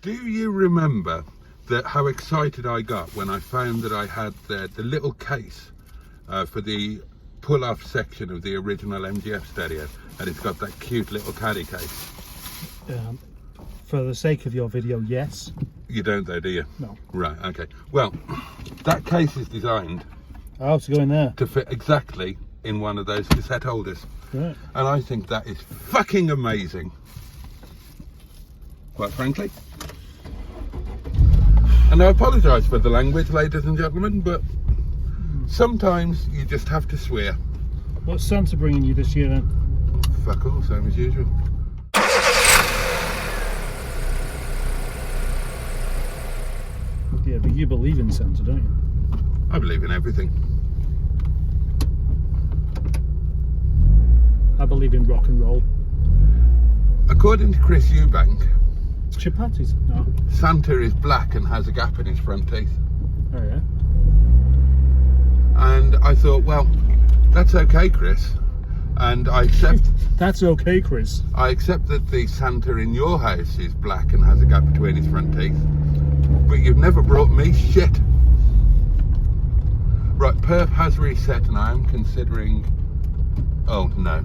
Do you remember how excited I got when I found that I had the little case for the pull-off section of the original MGF stereo, and it's got that cute little carry case? For the sake of your video, yes. You don't though, do you? No. Right, okay. Well, that case is designed to go in there to fit exactly in one of those cassette holders. Right. And I think that is fucking amazing, quite frankly. And I apologise for the language, ladies and gentlemen, but sometimes you just have to swear. What's Santa bringing you this year then? Fuck all, same as usual. Yeah, but you believe in Santa, don't you? I believe in everything. I believe in rock and roll. According to Chris Eubank, Chapatis? No. Santa is black and has a gap in his front teeth. Oh yeah. And I thought, well, that's okay, Chris. And I accept. That's okay, Chris. I accept that the Santa in your house is black and has a gap between his front teeth. But you've never brought me shit. Right, perp has reset and I am considering... Oh, no.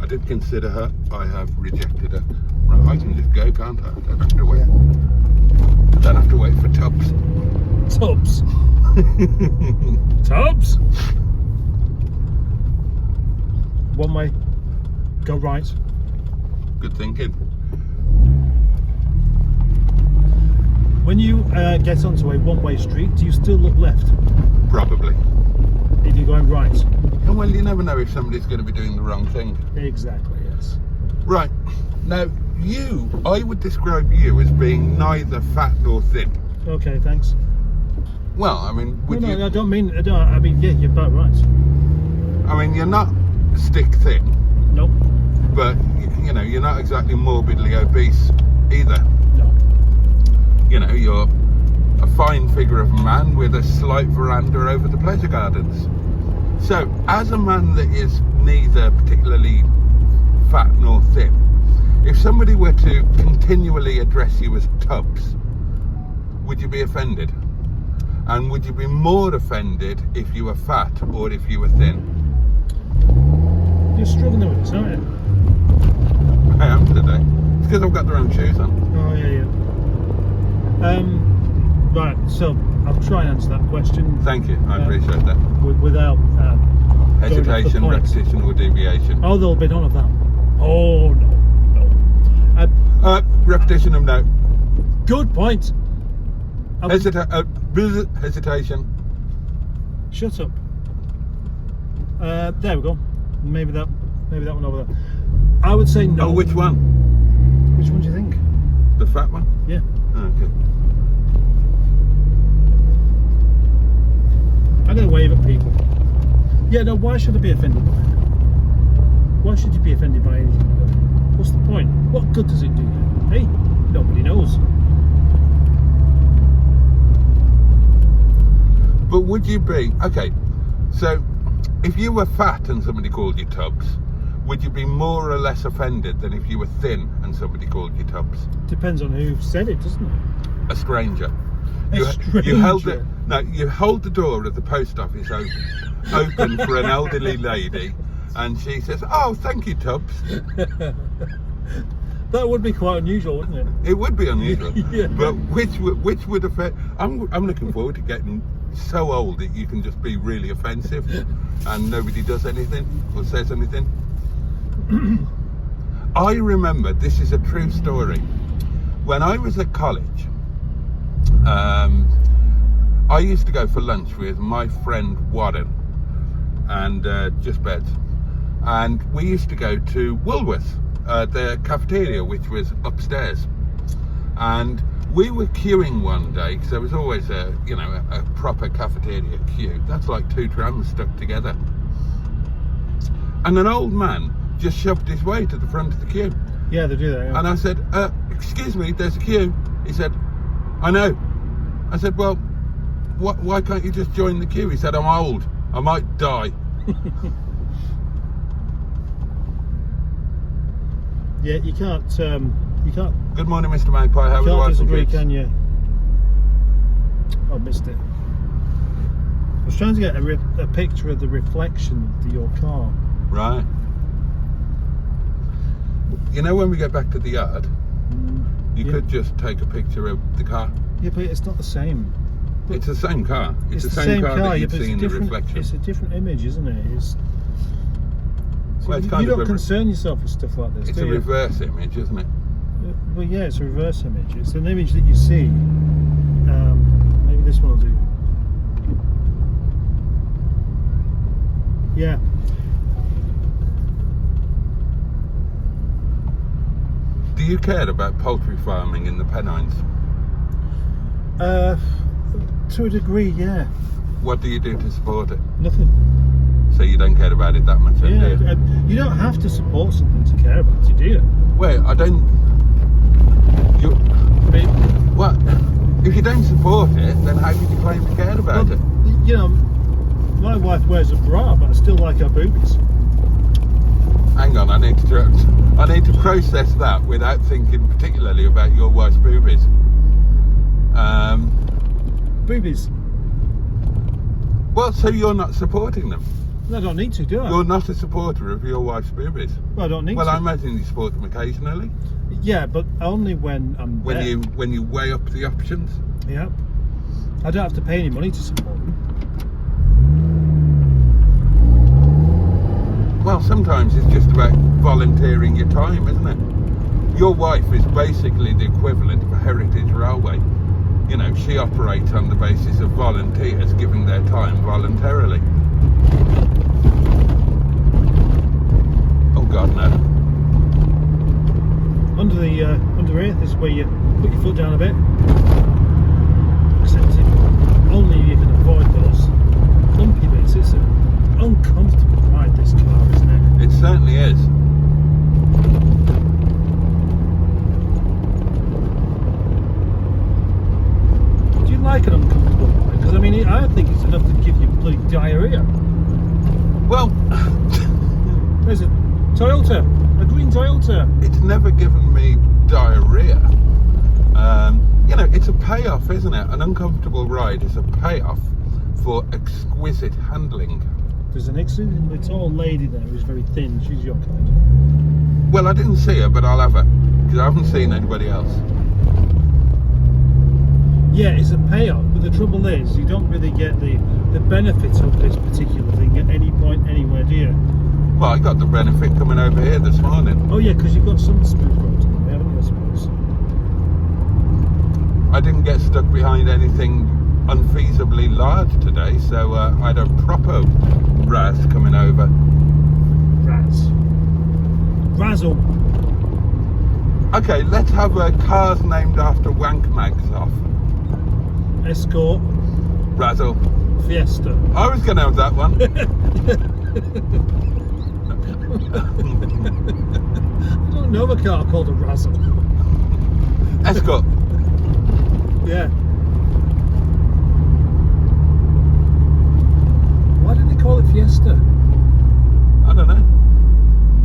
I did consider her. I have rejected her. Right, I can just go, can't I? I don't have to wait. I don't have to wait for tubs. Tubs. Tubs. One way. Go right. Good thinking. When you get onto a one-way street, do you still look left? Probably. If you're going right? And well, you never know if somebody's going to be doing the wrong thing. Exactly, yes. Right. Now, I would describe you as being neither fat nor thin. Okay, thanks. Well, I mean, would you... No, I don't mean, I mean, yeah, you're about right. I mean, you're not stick thin. Nope. But, you know, you're not exactly morbidly obese either. No. You know, you're a fine figure of a man with a slight veranda over the pleasure gardens. So, as a man that is neither particularly fat nor thin, if somebody were to continually address you as Tubbs, would you be offended? And would you be more offended if you were fat or if you were thin? You're struggling with this, aren't you? I am today. It's because I've got the wrong shoes on. Oh, yeah. Right, so I'll try and answer that question. Thank you, I appreciate that. Without hesitation, repetition or deviation. Oh, there'll be none of that. Oh, no. Repetition of no. Good point. Hesitation. Shut up. There we go. Maybe that one over there. I would say no. Oh, which one? Which one do you think? The fat one? Yeah. Okay. I'm going to wave at people. Yeah, no, why should I be offended by it? Why should you be offended by anything? What's the point? What good does it do you? Hey, nobody knows. But would you be... Okay, so if you were fat and somebody called you Tubbs, would you be more or less offended than if you were thin and somebody called you Tubbs? Depends on who said it, doesn't it? A stranger. You held it. No, you hold the door of the post office open for an elderly lady, and she says, "Oh, thank you, Tubbs." That would be quite unusual, wouldn't it? It would be unusual. Yeah. But which would affect? I'm looking forward to getting so old that you can just be really offensive, and nobody does anything or says anything. I remember, this is a true story. When I was at college, I used to go for lunch with my friend Warren and just beds, and we used to go to Woolworths, the cafeteria, which was upstairs, and we were queuing one day because there was always a proper cafeteria queue. That's like two trams stuck together, and an old man just shoved his way to the front of the queue. Yeah, they do that. Yeah. And I said, "Excuse me, there's a queue." He said, "I know." I said, "Well, why can't you just join the queue?" He said, "I'm old. I might die." Yeah, you You can't. Good morning, Mr. Magpie. How are You the can't wife and disagree, kids? can you? I missed it. I was trying to get a picture of the reflection of your car. Right. You know, when we get back to the yard, you yeah. could just take a picture of the car. Yeah, but it's not the same. It's the same car. It's the same car that you've but seen the reflection. It's a different image, isn't it? Well, it's you kind of don't a- concern yourself with stuff like this, It's do a you? reverse image, isn't it? Well, yeah, it's a reverse image. It's an image that you see. Maybe this one will do. Yeah. Do you care about poultry farming in the Pennines? To a degree, yeah. What do you do to support it? Nothing. So you don't care about it that much, then, do you? Yeah, you don't have to support something to care about it, do you? Well, I don't. You. I mean, What? If you don't support it, then how can you claim to care about well, it? you know, my wife wears a bra, but I still like her boobies. Hang on, I need to process that without thinking particularly about your wife's boobies. Boobies. Well, so you're not supporting them. I don't need to, do I? You're not a supporter of your wife's boobies. Well, I don't need Well, to. I imagine you support them occasionally Yeah, but only when I'm when there. you weigh up the options. Yeah. I don't have to pay any money to support them. Well, sometimes it's just about volunteering your time, isn't it? Your wife is basically the equivalent of a heritage railway. You know, she operates on the basis of volunteers giving their time voluntarily. Oh God, no. Under here, this is where you put your foot down a bit. Except only you can avoid those lumpy bits. It's an uncomfortable ride, this car, isn't it? It certainly is. Do you like an uncomfortable ride? Because I mean, I think it's enough to give you bloody diarrhea. Well, There's a Toyota, a green Toyota. it's never given me diarrhea. You know, it's a payoff, isn't it? An uncomfortable ride is a payoff for exquisite handling. There's an extremely tall lady there who's very thin. She's your kind. Well, I didn't see her, but I'll have her, because I haven't seen anybody else. Yeah, it's a payoff, but the trouble is you don't really get the benefits of this particular thing at any point anywhere, do you? Well, I got the benefit coming over here this morning. Oh yeah, because you've got some smooth roads on the way, haven't you, I suppose? I didn't get stuck behind anything unfeasibly large today, so I had a proper raz coming over. Razzle. Okay, let's have cars named after wank mags off. Escort. Razzle. Fiesta. I was going to have that one. I don't know of a car called a Razzle. Escort. Yeah. Why did they call it Fiesta? I don't know.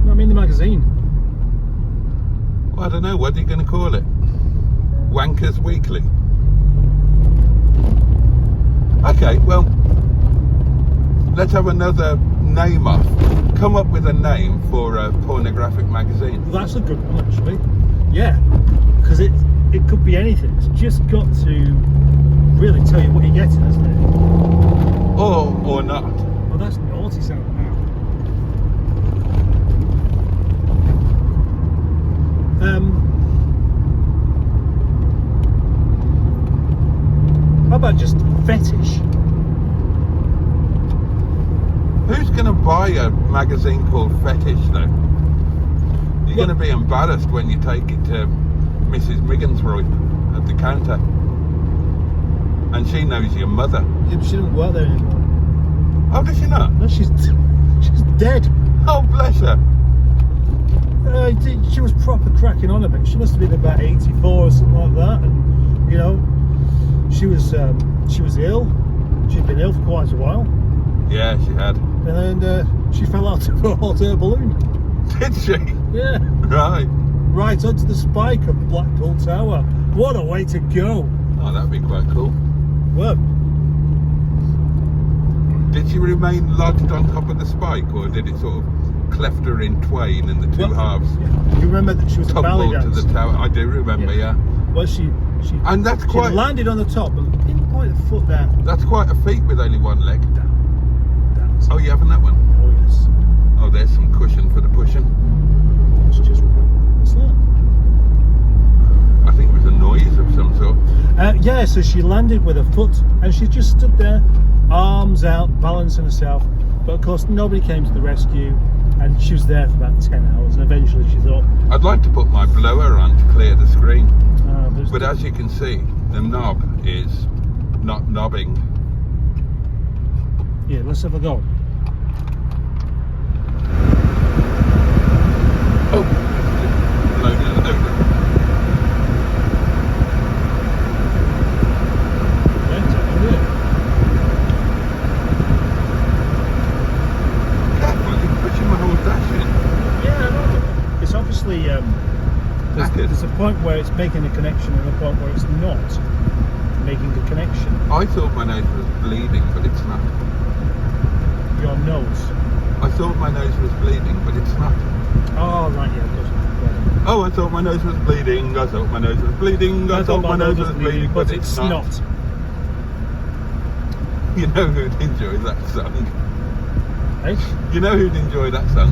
No, I mean the magazine. Well, I don't know. What are you going to call it? Wankers Weekly. Okay, well, let's have another name off. Come up with a name for a pornographic magazine. Well, that's a good one, actually. Yeah, because it could be anything. It's just got to really tell you what you're getting, hasn't it? Or not. Oh, that's naughty sound now. How about just fetish? Who's going to buy a magazine called Fetish, though? You're going to be embarrassed when you take it to Mrs. Migginsroyd at the counter. And she knows your mother. Yeah, but she doesn't work there anymore. Oh, does she not? No, she's dead. Oh, bless her. She was proper cracking on a bit. She must have been about 84 or something like that, and you know, she was ill. She'd been ill for quite a while. Yeah, she had. And then she fell out of her hot air balloon. Did she? Yeah. Right. right onto the spike of Blackpool Tower. What a way to go! Oh, that'd be quite cool. Well, Did she remain lodged on top of the spike, or did it sort of cleft her in twain and the two halves you remember that she was a ballet tumbled to dancer? the tower? I do remember, yeah. Well, she And that's she quite landed on the top, but didn't quite a foot there. that's quite a feat with only one leg. That's Oh, you having that one? oh yes. Oh, there's some cushion for the pushing. It's just what's that? I think it was a noise of some sort. Yeah, so she landed with her foot, and she just stood there, arms out, balancing herself. But of course, nobody came to the rescue, and she was there for about 10 hours. And eventually, she thought, I'd like to put my blower on to clear the screen, there's but as you can see, the knob is not knobbing. yeah, let's have a go. Oh, loaded and loaded. Let's have a look. Careful, you're pushing my whole dash in. Yeah, I know. It's obviously Knackered. there's a point where it's making a connection and a point where it's not making a connection. I thought my nose was bleeding, but it's not. Your nose. I thought my nose was bleeding, but it's not. Oh right, yeah, of course. Oh, I thought my nose was bleeding. I thought my nose was bleeding. I thought my nose was bleeding, but it's not. You know who'd enjoy that song? Hey, You know who'd enjoy that song?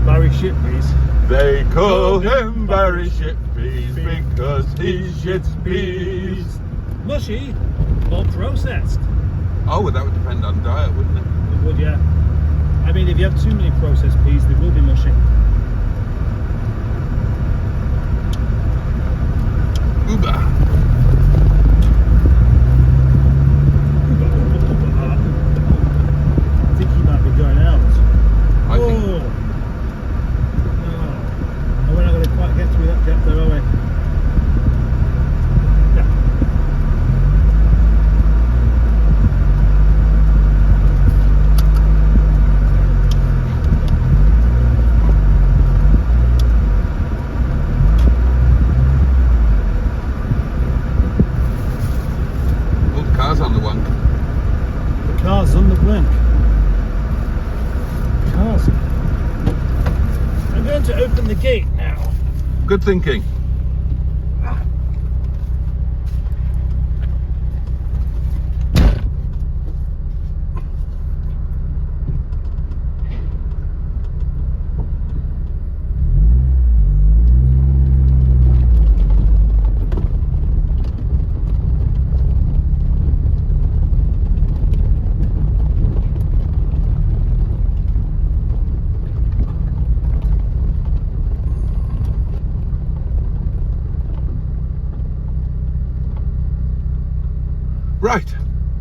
Barry Shippeys. They call him Barry Shippeys because he shits peas. Mushy or processed? Oh, well, that would depend on diet, wouldn't it? It would, yeah. I mean, if you have too many processed peas, they will be mushy. Uber. I think he might be going out. I think. Oh, we're not going to quite get through that gap there, are we? Yeah. Oh, the car's on the one. The car's on the blink. Cars. I'm going to open the gate now. Good thinking. Right,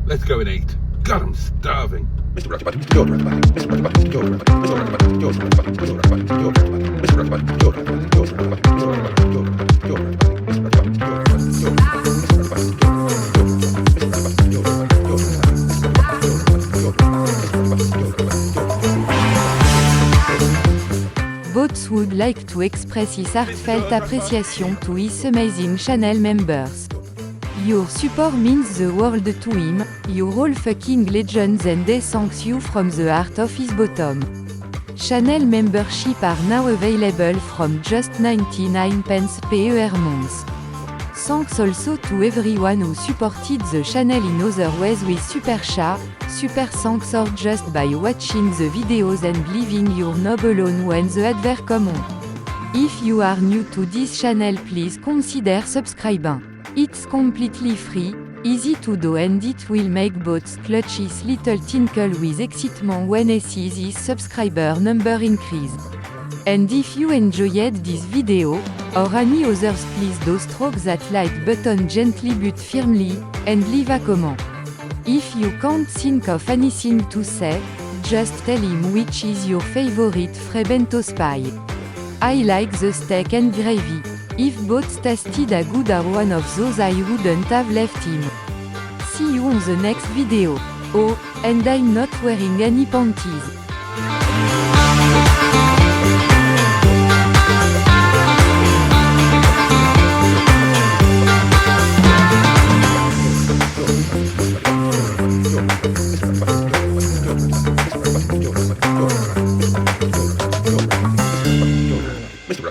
let's go and eat. God, I'm starving. Mr. Boaty, Mr. Boaty, Mr. Boaty, Mr. Boaty, Mr. Boaty, Mr. Boaty, Mr. Boaty, Mr. Boaty, Mr. Boats would like to express his heartfelt appreciation to his amazing channel members. Your support means the world to him, you're all fucking legends and he thanks you from the heart of his bottom. Channel membership are now available from just 99 pence per month. Thanks also to everyone who supported the channel in other ways with super chat, super thanks or just by watching the videos and leaving your knob alone when the advert come on. If you are new to this channel, please consider subscribing. It's completely free, easy to do, and it will make boats clutch his little tinkle with excitement when he sees his subscriber number increase. And if you enjoyed this video, or any others, please do stroke that like button gently but firmly, and leave a comment. If you can't think of anything to say, just tell him which is your favorite Frebento spy. I like the steak and gravy. If both tasted a good are one of those I wouldn't have left him. See you on the next video. Oh, and I'm not wearing any panties.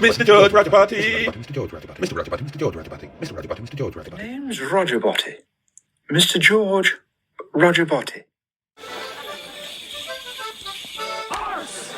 Mr. George Rajapati. Mr. George Rajapati. Mr. Rajapati. Mr. George Rajapati. Mr. Rajapati. Mr. George Rajapati. Name's Roger Boaty. Mr. George Roger Boaty. Horse!